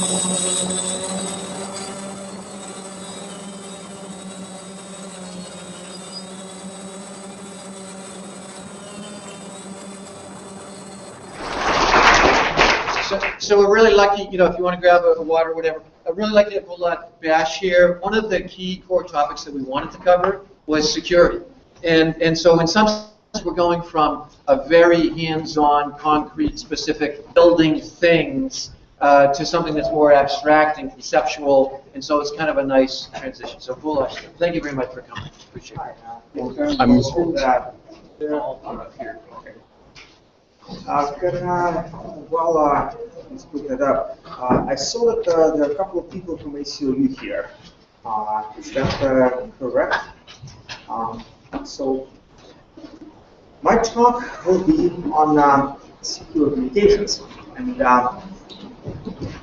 So we're really lucky, if you want to grab a water or whatever, I'm really lucky at Boulat A Bash here. One of the key core topics that we wanted to cover was security. And so in some sense, we're going from a very hands-on, concrete, specific building things to something that's more abstract and conceptual. And so it's kind of a nice transition. So Boulat, thank you very much for coming. Appreciate it. I'm that. Let's put that up. I saw that there are a couple of people from ACLU here. Is that correct? So my talk will be on secure communications, and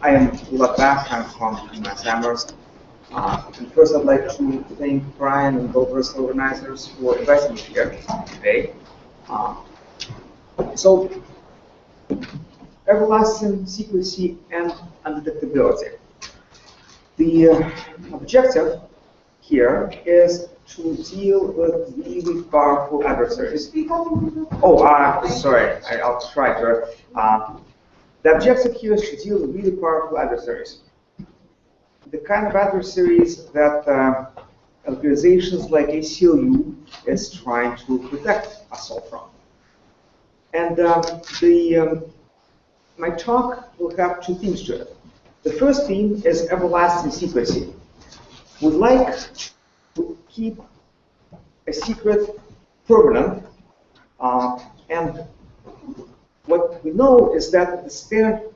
I am Boulat A Bash. I'm from UMass Amherst. And first, I'd like to thank Brian and those organizers for inviting me here today. So, everlasting secrecy and undetectability. The objective here is to deal with really powerful adversaries. Oh, sorry, I'll try to. The objective here is to deal with really powerful adversaries. The kind of adversaries that organizations like ACLU is trying to protect us all from. And my talk will have two themes to it. The first theme is everlasting secrecy. We'd like to keep a secret permanent, and what we know is that the standard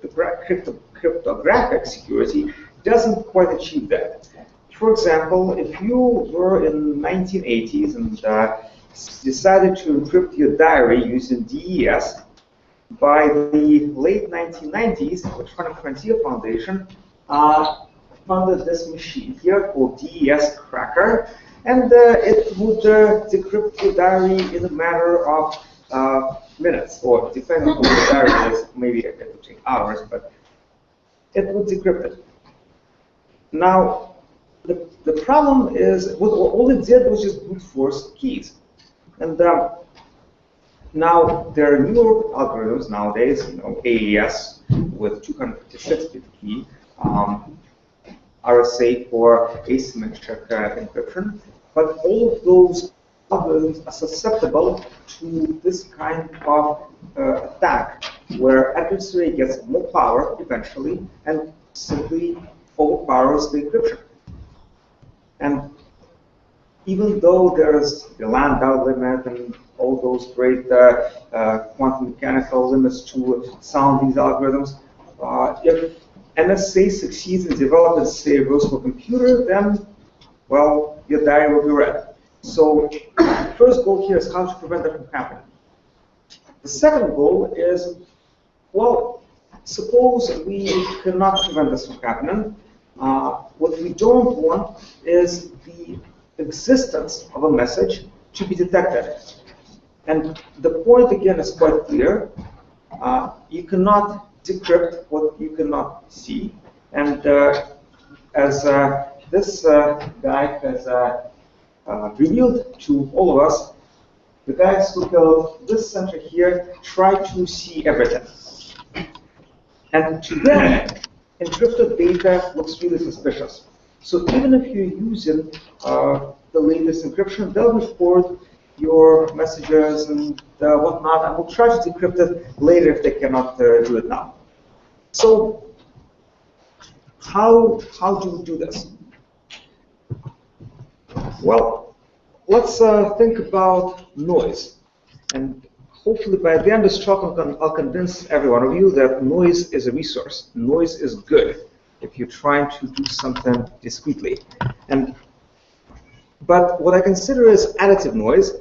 cryptographic security doesn't quite achieve that. For example, if you were in the 1980s and decided to encrypt your diary using DES, by the late 1990s, the Electronic Frontier Foundation funded this machine here called DES Cracker, and it would decrypt your diary in a matter of minutes, or depending on the diary is, maybe it would take hours, but it would decrypt it. Now, the problem is, all it did was just brute force keys. And now there are newer algorithms nowadays, AES with 256-bit key, RSA for asymmetric encryption, but all of those algorithms are susceptible to this kind of attack, where adversary gets more power eventually and simply overpowers the encryption. And even though there's the Landau limit and all those great quantum mechanical limits to sound these algorithms, if NSA succeeds in developing, say, a virtual computer, then, well, your diary will be read. So the first goal here is how to prevent that from happening. The second goal is, well, suppose we cannot prevent this from happening. What we don't want is the existence of a message to be detected. And the point, again, is quite clear. You cannot decrypt what you cannot see. And as this guy has revealed to all of us, the guys who built this center here try to see everything. And to them, encrypted data looks really suspicious. So even if you're using the latest encryption, they'll record your messages and whatnot, and will try to decrypt it later if they cannot do it now. So how do we do this? Well, let's think about noise. And hopefully by the end of this talk, I'll convince every one of you that noise is a resource. Noise is good if you're trying to do something discreetly. But what I consider is additive noise.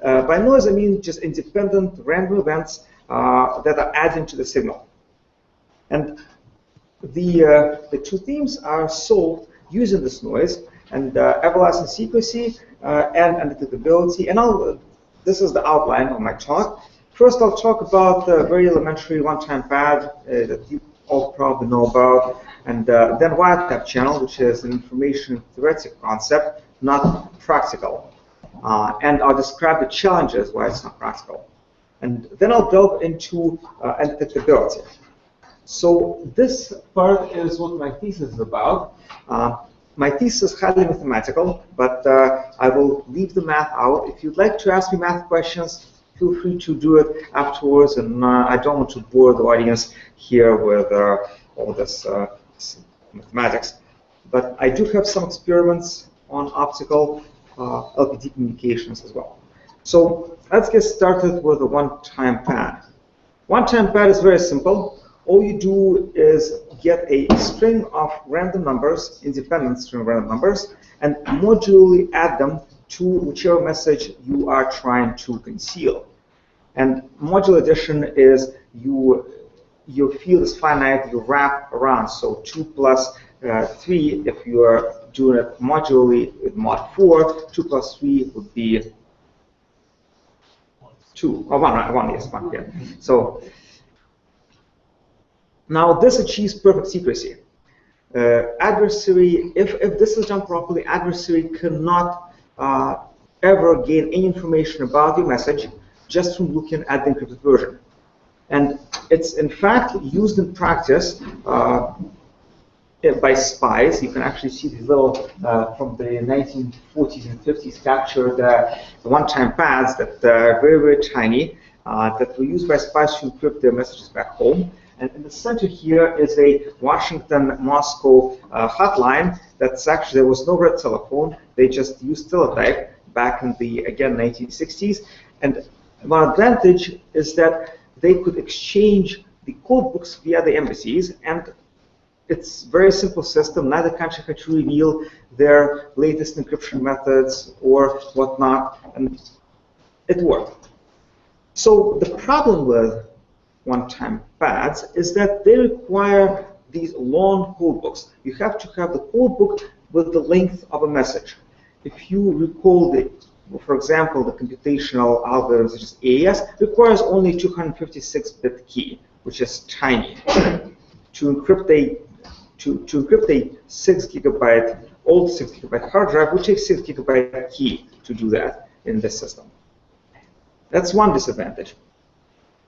By noise, I mean just independent random events that are adding to the signal. And the two themes are solved using this noise, and everlasting secrecy and undetectability. And this is the outline of my talk. First, I'll talk about the very elementary one-time pad that you all probably know about. And then wiretap channel, which is an information theoretic concept, not practical. And I'll describe the challenges why it's not practical. And then I'll delve into undetectability. So this part is what my thesis is about. My thesis is highly mathematical, but I will leave the math out. If you'd like to ask me math questions, feel free to do it afterwards. And I don't want to bore the audience here with all this mathematics. But I do have some experiments on optical LPD communications as well. So let's get started with a one-time pad. One-time pad is very simple. All you do is get a string of random numbers, independent string of random numbers, and modularly add them to whichever message you are trying to conceal. And modular addition is your field is finite, you wrap around. So 2 plus 3, if you are doing it modularly with mod 4, 2 plus 3 would be 2. Oh, 1, yes, 1, yeah. So now this achieves perfect secrecy. Adversary, if this is done properly, adversary cannot ever gain any information about your message just from looking at the encrypted version. And it's in fact used in practice by spies. You can actually see these little, from the 1940s and 50s, captured one-time pads that are very, very tiny, that were used by spies to encrypt their messages back home. And in the center here is a Washington-Moscow hotline. That's actually, there was no red telephone. They just used teletype back in the, again, 1960s. And one advantage is that they could exchange the code books via the embassies, and it's a very simple system. Neither country had to reveal their latest encryption methods or whatnot, and it worked. So the problem with one-time pads is that they require these long code books. You have to have the code book with the length of a message. If you recall for example, the computational algorithm such as AES requires only 256-bit key, which is tiny. To encrypt a 6 gigabyte old 6 gigabyte hard drive, would take 6 gigabyte key to do that in this system. That's one disadvantage.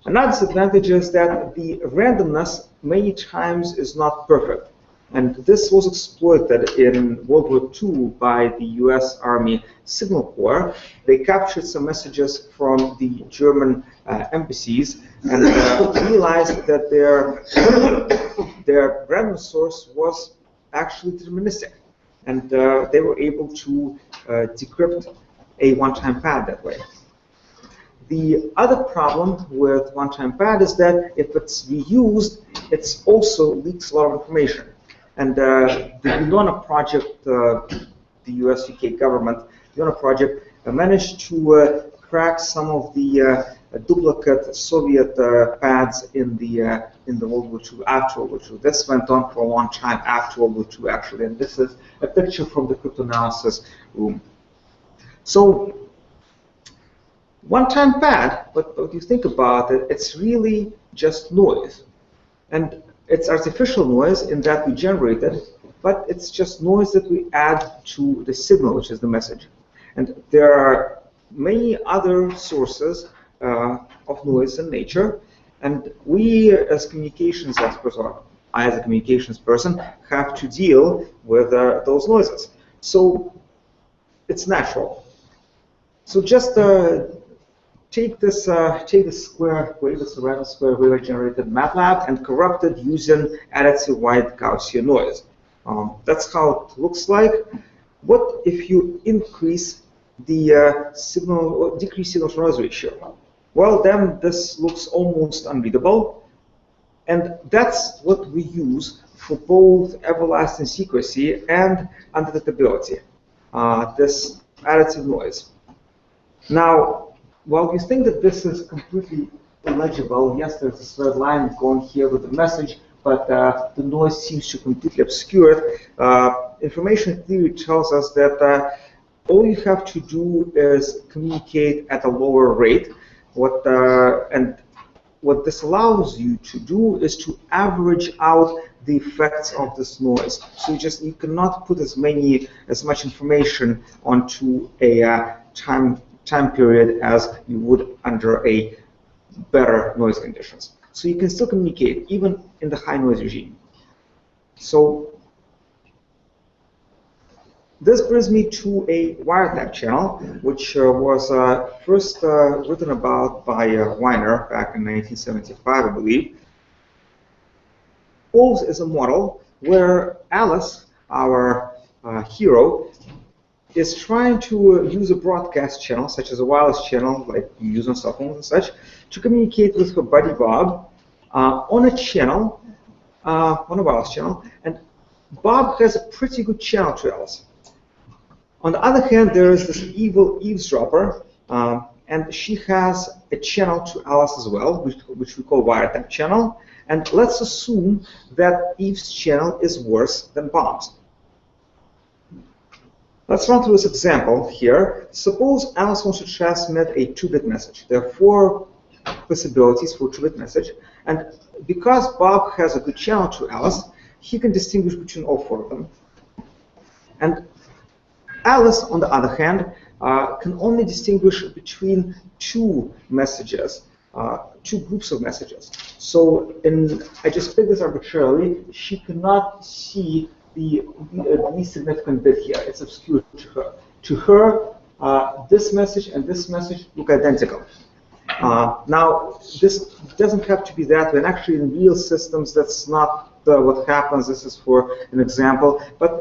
Another disadvantage is that the randomness many times is not perfect. And this was exploited in World War II by the US Army Signal Corps. They captured some messages from the German embassies and realized that their random source was actually deterministic. And they were able to decrypt a one-time pad that way. The other problem with one-time pad is that if it's reused, it also leaks a lot of information. And the UNONA project, the US-UK government, the UNONA project managed to crack some of the duplicate Soviet pads in the World War II, after World War II. This went on for a long time after World War II, actually. And this is a picture from the cryptanalysis room. So one-time pad, but what you think about it, it's really just noise. And it's artificial noise in that we generate it, but it's just noise that we add to the signal, which is the message. And there are many other sources of noise in nature, and we as communications experts, or I as a communications person, have to deal with those noises. So it's natural. So just take this square wave, this random square wave I generated in MATLAB, and corrupt it using additive white Gaussian noise. That's how it looks like. What if you increase the signal or decrease signal to noise ratio? Well, then this looks almost unreadable, and that's what we use for both everlasting secrecy and undetectability. This additive noise. Now, while you think that this is completely illegible, yes, there's this red line going here with the message, but the noise seems to completely obscure it. Information theory tells us that all you have to do is communicate at a lower rate. What what this allows you to do is to average out the effects of this noise. So you cannot put as much information onto a time period as you would under a better noise conditions. So you can still communicate even in the high noise regime. So this brings me to a wiretap channel, which was first written about by Weiner back in 1975, I believe. Pose is a model where Alice, our hero, is trying to use a broadcast channel, such as a wireless channel, like you use on cell phones and such, to communicate with her buddy Bob on a channel, on a wireless channel, and Bob has a pretty good channel to Alice. On the other hand, there is this evil eavesdropper, and she has a channel to Alice as well, which we call wiretap channel. And let's assume that Eve's channel is worse than Bob's. Let's run through this example here. Suppose Alice wants to transmit a 2-bit message. There are 4 possibilities for a 2-bit message. And because Bob has a good channel to Alice, he can distinguish between all 4 of them. And Alice, on the other hand, can only distinguish between 2 messages, 2 groups of messages. So I just picked this arbitrarily. She cannot see the least significant bit here. It's obscure to her. To her, this message and this message look identical. Now, this doesn't have to be that way. And actually, in real systems, that's not what happens. This is for an example. But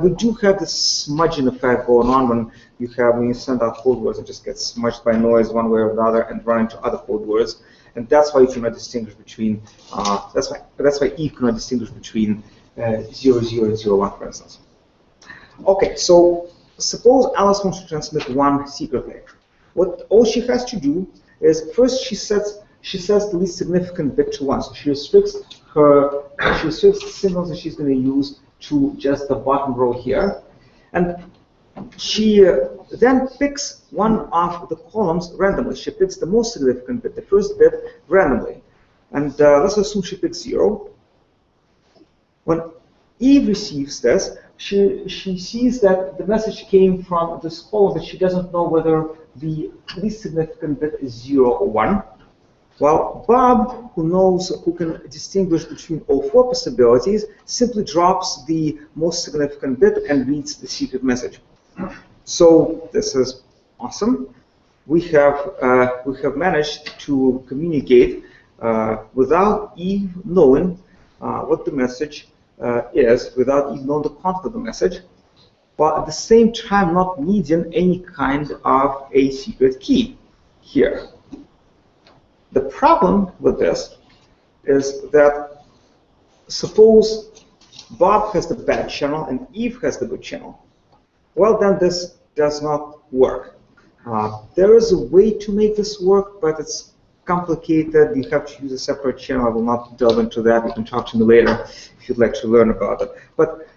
we do have this smudging effect going on when you send out code words, it just gets smudged by noise one way or another and run into other code words. And that's why you cannot distinguish between. That's why Eve cannot distinguish between 0, 0, and 0, 1, for instance. Okay, so suppose Alice wants to transmit one secretly. All she has to do is first she sets the least significant bit to 1. So she restricts the signals that she's going to use to just the bottom row here, and she then picks one of the columns randomly. She picks the most significant bit, the first bit, randomly, and let's assume she picks 0. When Eve receives this, she sees that the message came from this column, but she doesn't know whether the least significant bit is 0 or 1. While Bob, who can distinguish between all 4 possibilities, simply drops the most significant bit and reads the secret message. So this is awesome. We have managed to communicate without Eve knowing what the message is, without Eve knowing the content of the message, but at the same time not needing any kind of a secret key here. The problem with this is that suppose Bob has the bad channel and Eve has the good channel. Well, then this does not work. There is a way to make this work, but it's complicated. You have to use a separate channel. I will not delve into that. You can talk to me later if you'd like to learn about it. But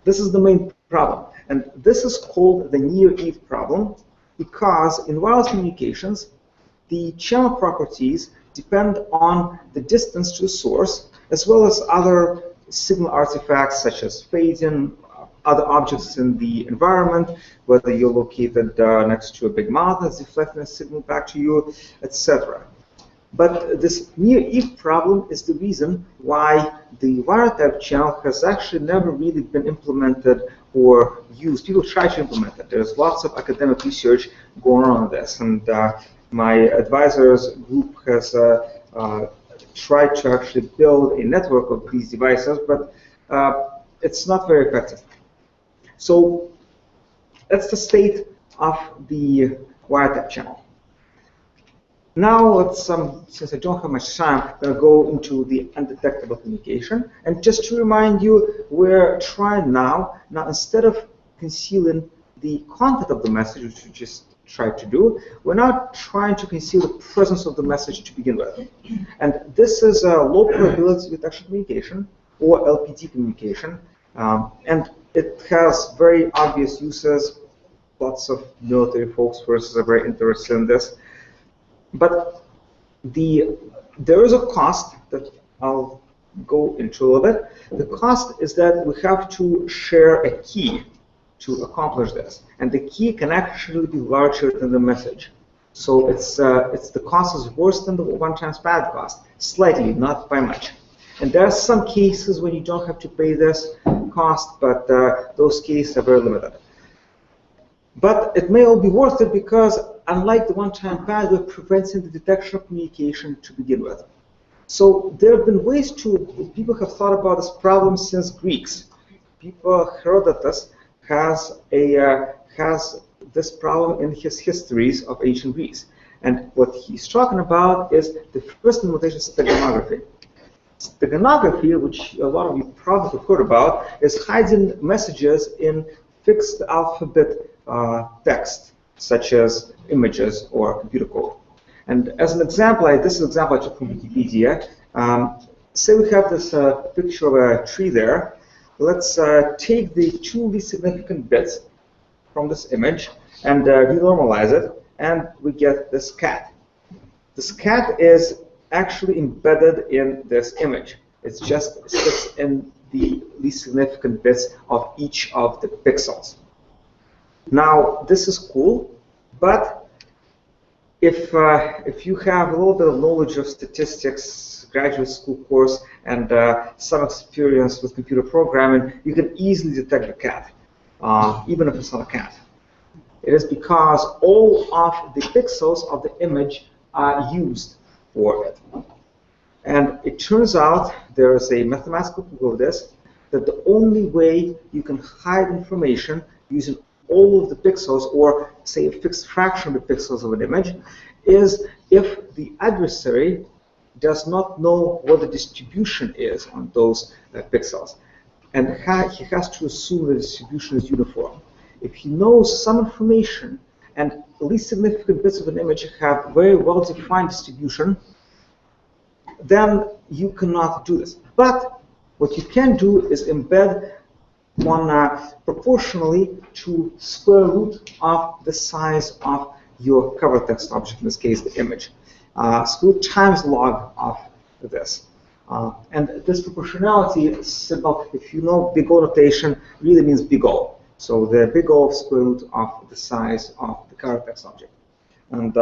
this is the main problem. And this is called the near-Eve problem because in wireless communications, the channel properties depend on the distance to the source, as well as other signal artifacts such as phasing, other objects in the environment, whether you're located next to a big mountain that's deflecting a signal back to you, etc. But this near-Eve problem is the reason why the wiretap channel has actually never really been implemented or used. People try to implement it. There's lots of academic research going on this, and my advisors group has tried to actually build a network of these devices, but it's not very effective. So that's the state of the wiretap channel. Now let's, since I don't have much time, I'm going to go into the undetectable communication. And just to remind you, we're trying now instead of concealing the content of the message, which we just tried to do, we're now trying to conceal the presence of the message to begin with. And this is a low probability detection communication, or LPD communication. And it has very obvious uses. Lots of military folks, for instance, are very interested in this. But there is a cost that I'll go into a little bit. The cost is that we have to share a key to accomplish this, and the key can actually be larger than the message. So it's the cost is worse than the one-time bad cost, slightly, not by much. And there are some cases when you don't have to pay this cost, but those cases are very limited. But it may all be worth it because, unlike the one-time bad, we're preventing the detection of communication to begin with. So there have been ways to, people have thought about this problem since Greeks. Herodotus has this problem in his histories of ancient Greece. And what he's talking about is the first implementation of steganography. Steganography, which a lot of you probably have heard about, is hiding messages in fixed alphabet text, such as images or computer code. And as an example, this is an example I took from Wikipedia. Say we have this picture of a tree there. Let's take the two least significant bits from this image and renormalize it, and we get this cat. This cat is actually embedded in this image. It just sits in the least significant bits of each of the pixels. Now, this is cool, but if you have a little bit of knowledge of statistics, graduate school course, and some experience with computer programming, you can easily detect the cat, even if it's not a cat. It is because all of the pixels of the image are used for it. And it turns out, there is a mathematical proof of this, that the only way you can hide information using all of the pixels, or say a fixed fraction of the pixels of an image, is if the adversary does not know what the distribution is on those pixels. And he has to assume the distribution is uniform. If he knows some information and the least significant bits of an image have very well-defined distribution, then you cannot do this. But what you can do is embed one proportionally to square root of the size of your cover text object, in this case the image. Square root times log of this. And this proportionality symbol, if you know big O notation, really means big O. So the big O of square root of the size of the cover text object. And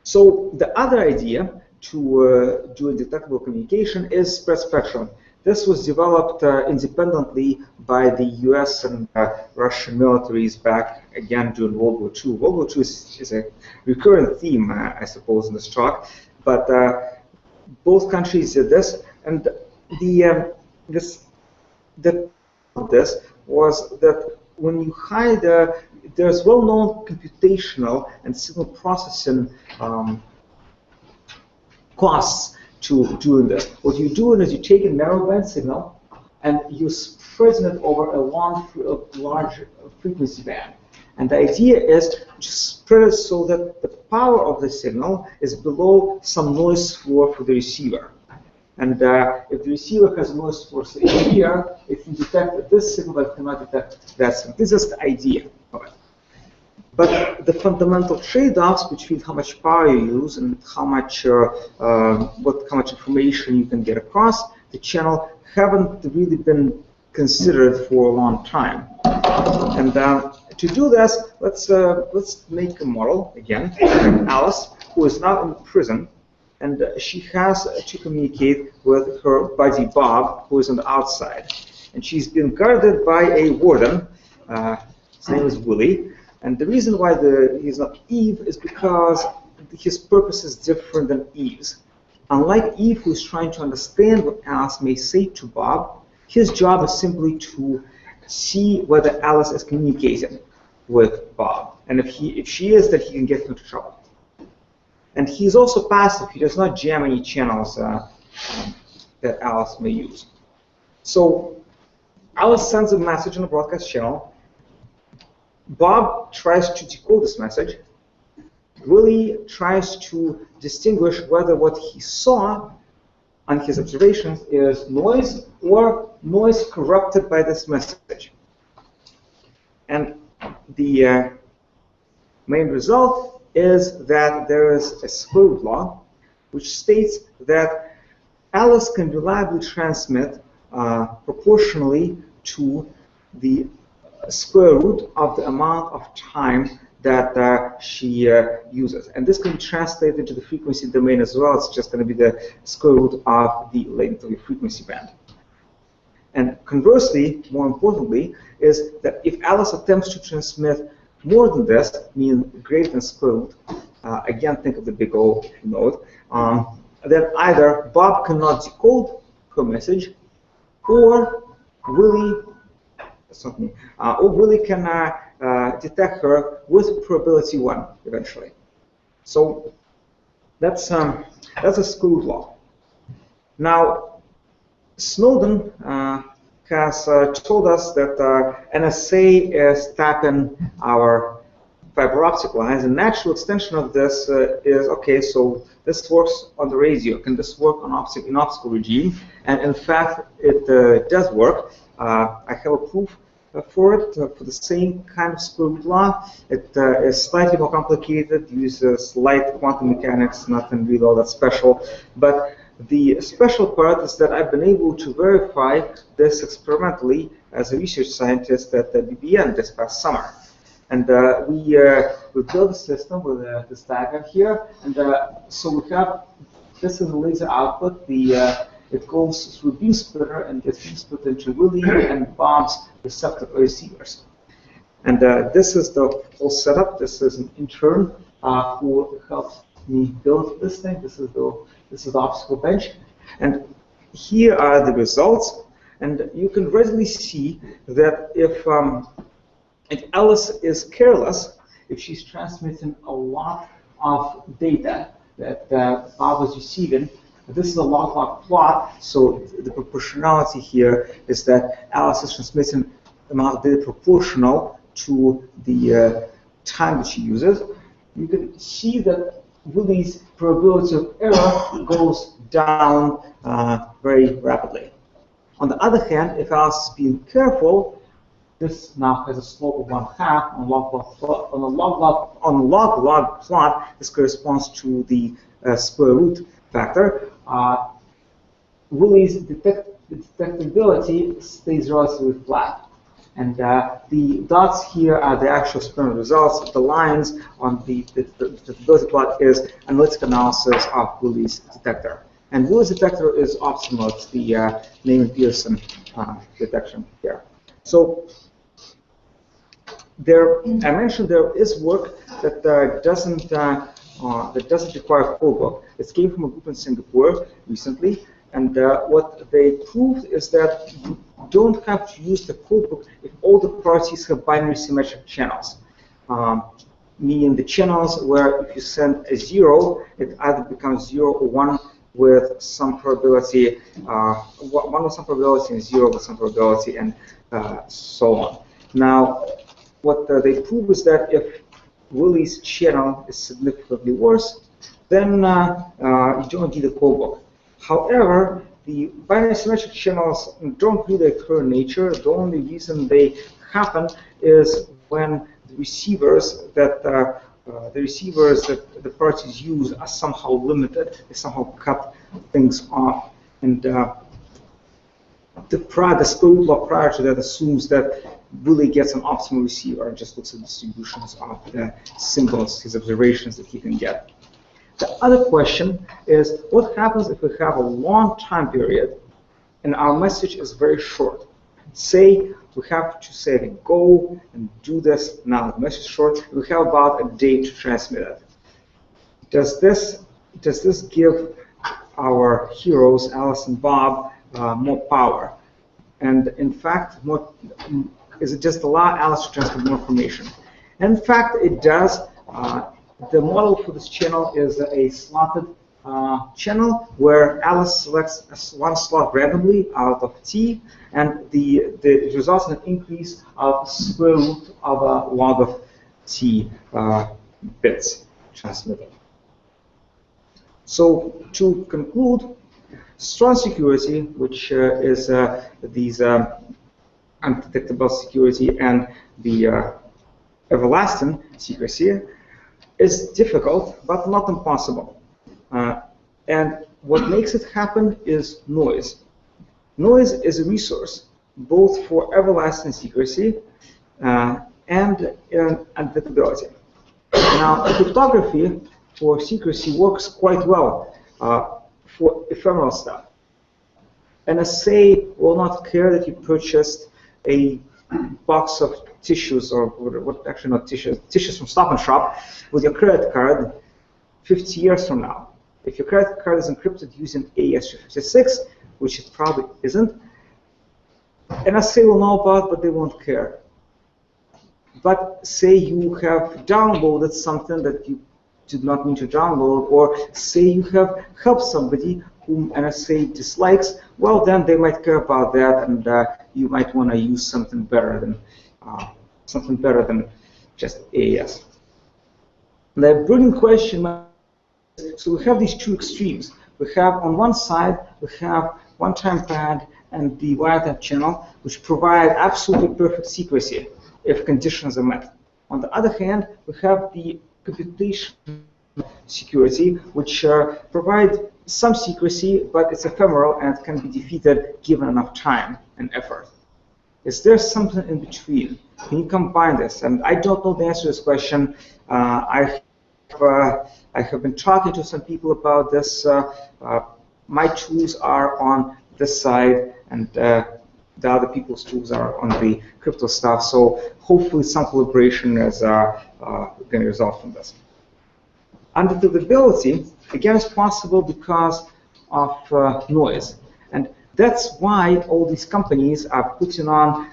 so the other idea to do indetectable communication is spread spectrum. This was developed independently by the US and Russian militaries back again during World War II. World War II is a recurrent theme, I suppose, in this talk. But both countries did this, and this was that when you hide, there's well-known computational and signal processing costs to doing this. What you're doing is you take a narrowband signal and you spread it over a large frequency band. And the idea is to spread it so that the power of the signal is below some noise floor for the receiver. And if the receiver has a noise floor, say here, it can detect this signal, but it cannot detect that signal. This is the idea of it. But the fundamental trade-offs between how much power you use and how much information you can get across the channel haven't really been considered for a long time. And to do this, let's make a model again, Alice, who is now in prison, and she has to communicate with her buddy Bob, who is on the outside, and she's been guarded by a warden. His name is Willie. And the reason why he's not Eve is because his purpose is different than Eve's. Unlike Eve, who's trying to understand what Alice may say to Bob, his job is simply to see whether Alice is communicating with Bob. And if she is, then he can get into trouble. And he's also passive. He does not jam any channels that Alice may use. So Alice sends a message on the broadcast channel. Bob tries to decode this message. Willie tries to distinguish whether what he saw on his observations is noise or noise corrupted by this message. And the main result is that there is a square root law which states that Alice can reliably transmit proportionally to the square root of the amount of time that she uses. And this can be translated into the frequency domain as well. It's just going to be the square root of the length of the frequency band. And conversely, more importantly, is that if Alice attempts to transmit more than this, meaning greater than square root, again, think of the big O node, then either Bob cannot decode her message, or Willie can detect her with probability 1 eventually. So that's a square root law. Now, Snowden has told us that NSA is tapping our fiber optic lines. A natural extension of this is, okay, so this works on the radio. Can this work on in optical regime? And in fact, it does work. I have a proof for it, for the same kind of square root law. It is slightly more complicated, uses light quantum mechanics, nothing really all that special. But the special part is that I've been able to verify this experimentally as a research scientist at the BBN this past summer. And we built a system with this diagram here. And so we have, this is a laser output. It goes through beam splitter and gets beam split into Willie and Bob's receptor receivers. And this is the whole setup. This is an intern who helped me build this thing. This is the optical bench. And here are the results. And you can readily see that if Alice is careless, if she's transmitting a lot of data that Bob was receiving, this is a log-log plot, so the proportionality here is that Alice is transmitting the amount of data proportional to the time that she uses. You can see that Willie's probability of error goes down very rapidly. On the other hand, if Alice is being careful, this now has a slope of 1/2 on a log-log plot. This corresponds to the square root factor. Willie's detectability stays relatively flat. And the dots here are the actual experiment results. The lines on the detectability plot is analytic analysis of Willie's detector. And Willie's detector is optimal. It's the Neyman Pearson detection here. So I mentioned there is work that doesn't require codebook. It came from a group in Singapore recently, and what they proved is that you don't have to use the codebook if all the parties have binary symmetric channels, meaning the channels where if you send a 0, it either becomes 0 or 1 with some probability, 1 with some probability and 0 with some probability, and so on. Now, what they prove is that if Willie's channel is significantly worse, then you don't need a codebook. However, the binary symmetric channels don't really occur in nature. The only reason they happen is when the receivers that the parties use are somehow limited. They somehow cut things off. And the square root law prior to that assumes that Willie gets an optimal receiver and just looks at distributions of the symbols, his observations that he can get. The other question is, what happens if we have a long time period and our message is very short? Say we have to say, go and do this now. The message is short. We have about a day to transmit it. Does this give our heroes, Alice and Bob, more power? And in fact, is it just allow Alice to transmit more information? In fact, it does. The model for this channel is a slotted channel where Alice selects one slot randomly out of T, and it results in an increase of square root of a log of T bits transmitted. So to conclude, strong security, which is these undetectable security, and the everlasting secrecy, is difficult, but not impossible. And what makes it happen is noise. Noise is a resource, both for everlasting secrecy and undetectability. Now, cryptography for secrecy works quite well for ephemeral stuff. NSA will not care that you purchased a box of tissues, or what actually not tissues from Stop and Shop with your credit card 50 years from now. If your credit card is encrypted using AES-256, which it probably isn't, NSA will know about, but they won't care. But say you have downloaded something that you did not mean to download, or say you have helped somebody whom NSA dislikes, well, then they might care about that, and you might want to use something better than just AES. The brilliant question. So we have these two extremes. We have on one side we have one-time pad and the wiretap channel, which provide absolutely perfect secrecy if conditions are met. On the other hand, we have the computation security, which provide some secrecy, but it's ephemeral and it can be defeated given enough time and effort. Is there something in between? Can you combine this? And I don't know the answer to this question. I have been talking to some people about this. My tools are on this side, and the other people's tools are on the crypto stuff. So hopefully some collaboration is going to result from this. Undetectability, again, is possible because of noise. And that's why all these companies are putting on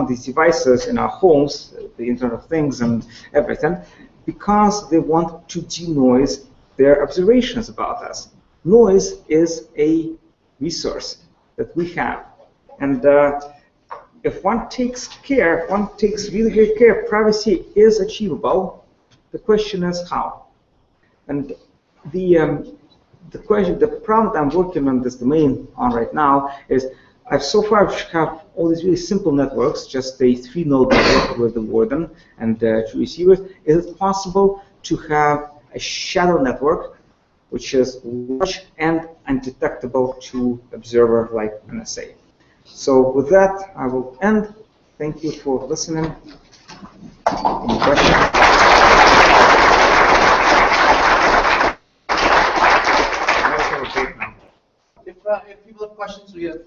these devices in our homes, the Internet of Things and everything, because they want to denoise their observations about us. Noise is a resource that we have. And if one takes care, one takes really great care, privacy is achievable. The question is how. And the problem that I'm working on this domain on right now is so far have all these really simple networks, just a 3-node network with the warden and 2 receivers. Is it possible to have a shadow network which is large and undetectable to observer like NSA? So with that, I will end. Thank you for listening. Any questions? If people have questions, we have,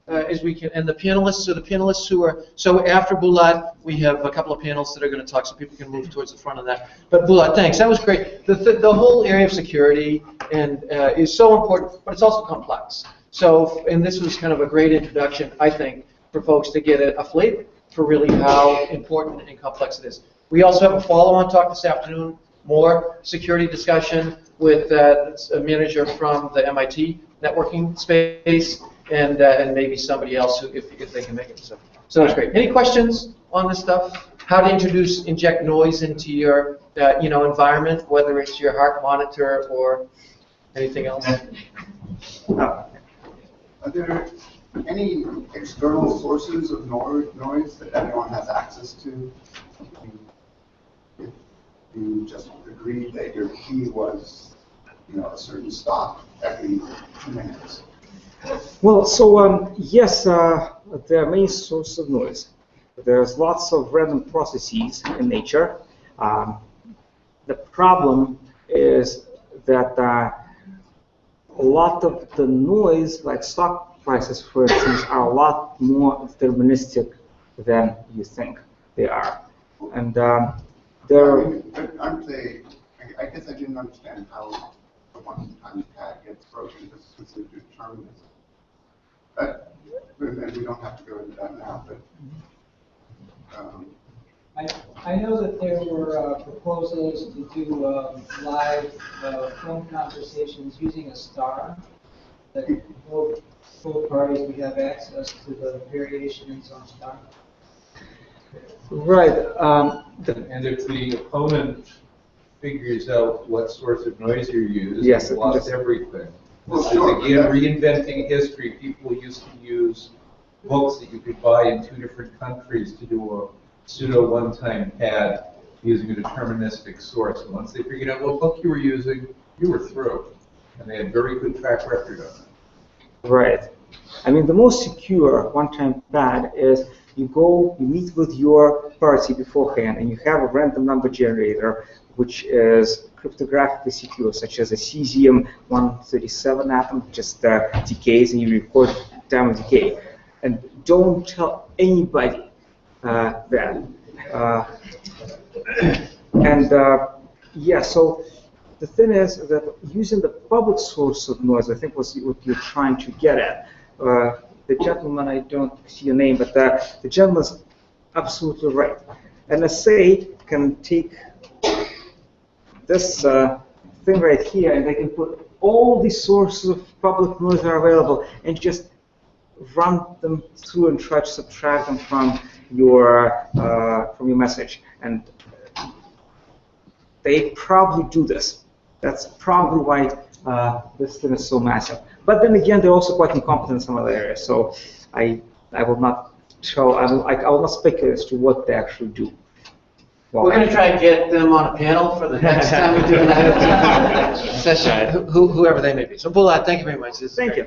as we can, and the panelists who are, so after Boulat, we have a couple of panels that are going to talk, so people can move towards the front of that. But Boulat, thanks, that was great. The whole area of security is so important, but it's also complex. So, and this was kind of a great introduction, I think, for folks to get a flavor for really how important and complex it is. We also have a follow-on talk this afternoon, more security discussion with a manager from the MIT networking space, and maybe somebody else who, if they can make it. So that's great. Any questions on this stuff? How to inject noise into your environment, whether it's your heart monitor or anything else? Are there any external sources of noise that everyone has access to? If you just agreed that your key was a certain stop every 2 minutes. Well, so yes, there are many sources of noise. There's lots of random processes in nature. The problem is that a lot of the noise, like stock prices, for instance, are a lot more deterministic than you think they are. And aren't they? I guess I didn't understand how the one-time pad gets broken. This is determinism. And we don't have to go into that now, but. I know that there were proposals to do live phone conversations using a star, that both parties would have access to the variations on star. Right. And if the opponent figures out what source of noise you use, yes, you've lost everything. Well, This is again reinventing history. People used to use books that you could buy in 2 different countries to do a pseudo one-time pad using a deterministic source. And once they figured out what book you were using, you were through. And they had very good track record on it. Right. I mean, the most secure one-time pad is you meet with your party beforehand, and you have a random number generator, which is cryptographically secure, such as a cesium-137 atom, just decays, and you record time of decay. And don't tell anybody that. Yeah, so the thing is that using the public source of noise, I think was what you're trying to get at. The gentleman, I don't see your name, but the gentleman's absolutely right. NSA can take this thing right here, and they can put all the sources of public noise that are available and just run them through and try to subtract them from your message. And they probably do this. That's probably why this thing is so massive. But then again, they're also quite incompetent in some other areas. So I will not tell. I will not speculate as to what they actually do. Well, We're going to try and get them on a panel for the next time we do another session, whoever they may be. So Boulat, thank you very much. Thank you.